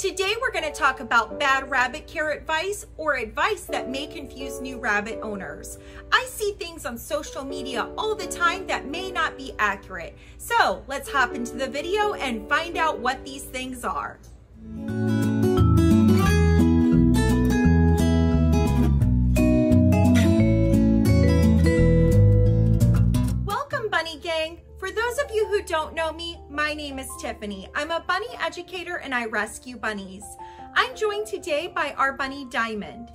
Today we're going to talk about bad rabbit care advice, or advice that may confuse new rabbit owners. I see things on social media all the time that may not be accurate. So let's hop into the video and find out what these things are. Welcome, Bunny Gang. For those of you who don't know me, my name is Tiffany. I'm a bunny educator and I rescue bunnies. I'm joined today by our bunny Diamond.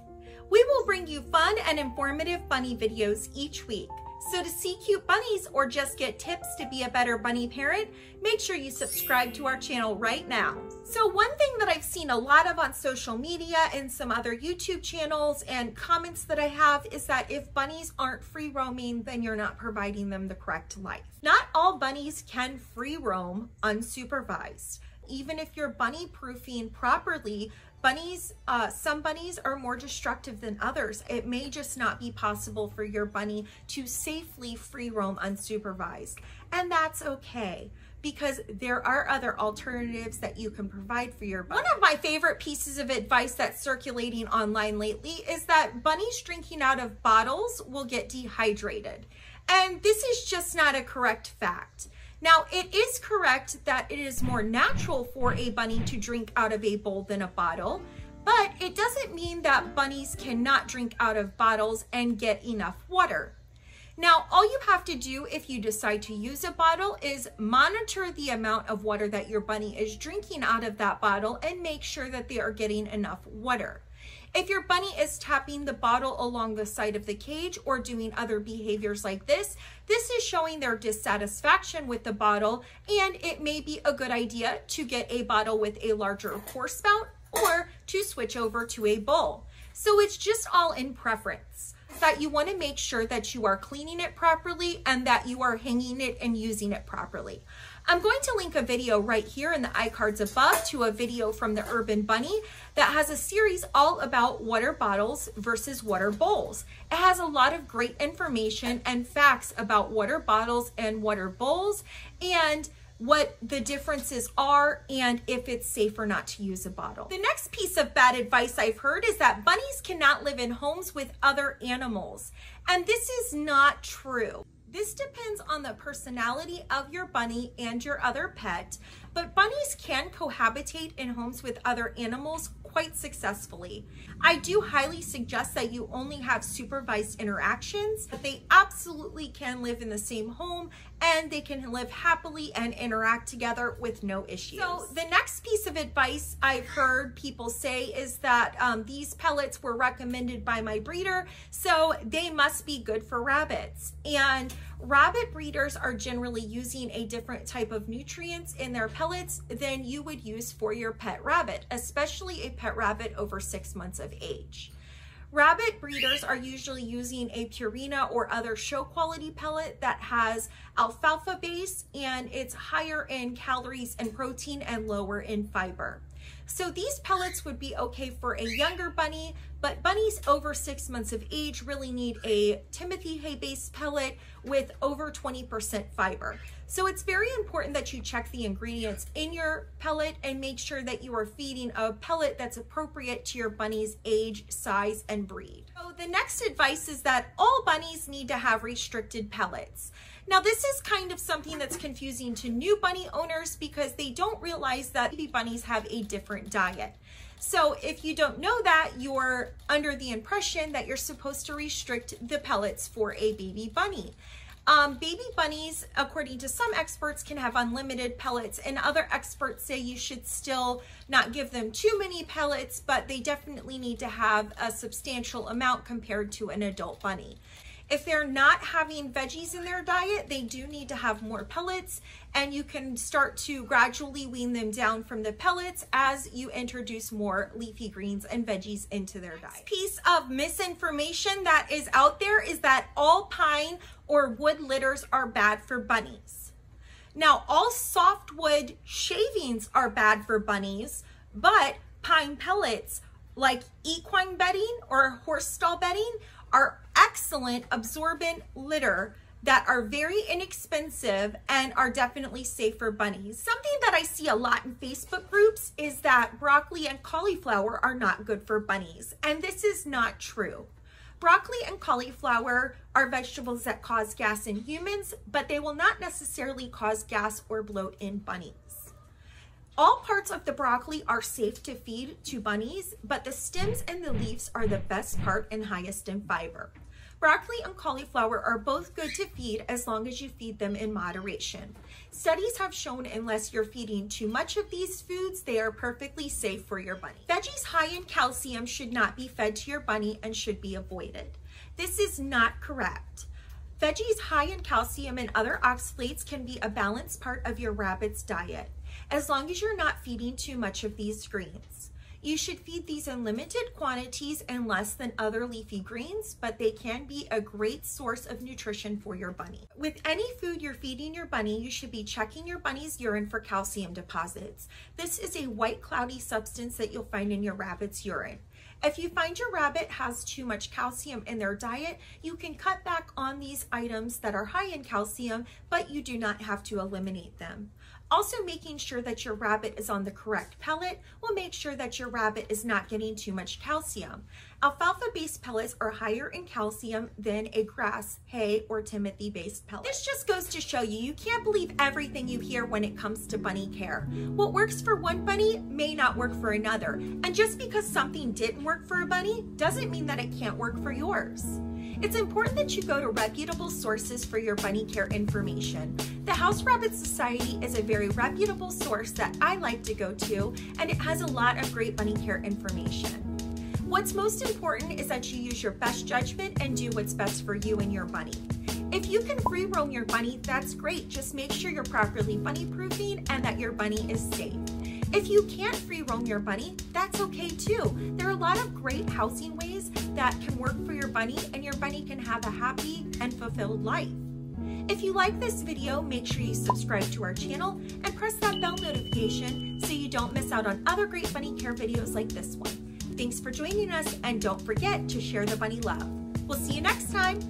We will bring you fun and informative bunny videos each week. So to see cute bunnies or just get tips to be a better bunny parent, make sure you subscribe to our channel right now. So one thing that I've seen a lot of on social media and some other YouTube channels and comments that I have is that if bunnies aren't free roaming, then you're not providing them the correct life. Not all bunnies can free roam unsupervised. Even if you're bunny proofing properly, some bunnies are more destructive than others. It may just not be possible for your bunny to safely free roam unsupervised. And that's okay, because there are other alternatives that you can provide for your bunny. One of my favorite pieces of advice that's circulating online lately is that bunnies drinking out of bottles will get dehydrated. And this is just not a correct fact. Now, it is correct that it is more natural for a bunny to drink out of a bowl than a bottle, but it doesn't mean that bunnies cannot drink out of bottles and get enough water. Now, all you have to do if you decide to use a bottle is monitor the amount of water that your bunny is drinking out of that bottle and make sure that they are getting enough water. If your bunny is tapping the bottle along the side of the cage or doing other behaviors like this is showing their dissatisfaction with the bottle, and it may be a good idea to get a bottle with a larger pour spout or to switch over to a bowl. So it's just all in preference, that you want to make sure that you are cleaning it properly and that you are hanging it and using it properly. I'm going to link a video right here in the iCards above to a video from the Urban Bunny that has a series all about water bottles versus water bowls. It has a lot of great information and facts about water bottles and water bowls and what the differences are and if it's safe or not to use a bottle. The next piece of bad advice I've heard is that bunnies cannot live in homes with other animals. And this is not true. This depends on the personality of your bunny and your other pet, but bunnies can cohabitate in homes with other animals quite successfully. I do highly suggest that you only have supervised interactions, but they absolutely can live in the same home and they can live happily and interact together with no issues. So the next piece of advice I've heard people say is that these pellets were recommended by my breeder, so they must be good for rabbits. And rabbit breeders are generally using a different type of nutrients in their pellets than you would use for your pet rabbit, especially a pet rabbit over 6 months of age. Rabbit breeders are usually using a Purina or other show quality pellet that has alfalfa base, and it's higher in calories and protein and lower in fiber. So these pellets would be okay for a younger bunny, but bunnies over 6 months of age really need a Timothy hay based pellet with over 20% fiber. So it's very important that you check the ingredients in your pellet and make sure that you are feeding a pellet that's appropriate to your bunny's age, size, and breed. So the next advice is that all bunnies need to have restricted pellets. Now this is kind of something that's confusing to new bunny owners because they don't realize that baby bunnies have a different diet. So if you don't know that, you're under the impression that you're supposed to restrict the pellets for a baby bunny. Baby bunnies, according to some experts, can have unlimited pellets, and other experts say you should still not give them too many pellets, but they definitely need to have a substantial amount compared to an adult bunny. If they're not having veggies in their diet, they do need to have more pellets, and you can start to gradually wean them down from the pellets as you introduce more leafy greens and veggies into their diet. Piece of misinformation that is out there is that all pine or wood litters are bad for bunnies. Now, all softwood shavings are bad for bunnies, but pine pellets like equine bedding or horse stall bedding are excellent absorbent litter that are very inexpensive and are definitely safe for bunnies. Something that I see a lot in Facebook groups is that broccoli and cauliflower are not good for bunnies, and this is not true. Broccoli and cauliflower are vegetables that cause gas in humans, but they will not necessarily cause gas or bloat in bunnies. All parts of the broccoli are safe to feed to bunnies, but the stems and the leaves are the best part and highest in fiber. Broccoli and cauliflower are both good to feed as long as you feed them in moderation. Studies have shown unless you're feeding too much of these foods, they are perfectly safe for your bunny. Veggies high in calcium should not be fed to your bunny and should be avoided. This is not correct. Veggies high in calcium and other oxalates can be a balanced part of your rabbit's diet, as long as you're not feeding too much of these greens. You should feed these in limited quantities and less than other leafy greens, but they can be a great source of nutrition for your bunny. With any food you're feeding your bunny, you should be checking your bunny's urine for calcium deposits. This is a white cloudy substance that you'll find in your rabbit's urine. If you find your rabbit has too much calcium in their diet, you can cut back on these items that are high in calcium, but you do not have to eliminate them. Also, making sure that your rabbit is on the correct pellet will make sure that your rabbit is not getting too much calcium. Alfalfa-based pellets are higher in calcium than a grass, hay, or timothy-based pellet. This just goes to show you can't believe everything you hear when it comes to bunny care. What works for one bunny may not work for another. And just because something didn't work for a bunny doesn't mean that it can't work for yours. It's important that you go to reputable sources for your bunny care information. The House Rabbit Society is a very reputable source that I like to go to, and it has a lot of great bunny care information. What's most important is that you use your best judgment and do what's best for you and your bunny. If you can free roam your bunny, that's great. Just make sure you're properly bunny proofing and that your bunny is safe. If you can't free roam your bunny, that's okay too. There are a lot of great housing ways that can work for your bunny, and your bunny can have a happy and fulfilled life. If you like this video, make sure you subscribe to our channel and press that bell notification so you don't miss out on other great bunny care videos like this one. Thanks for joining us, and don't forget to share the bunny love. We'll see you next time.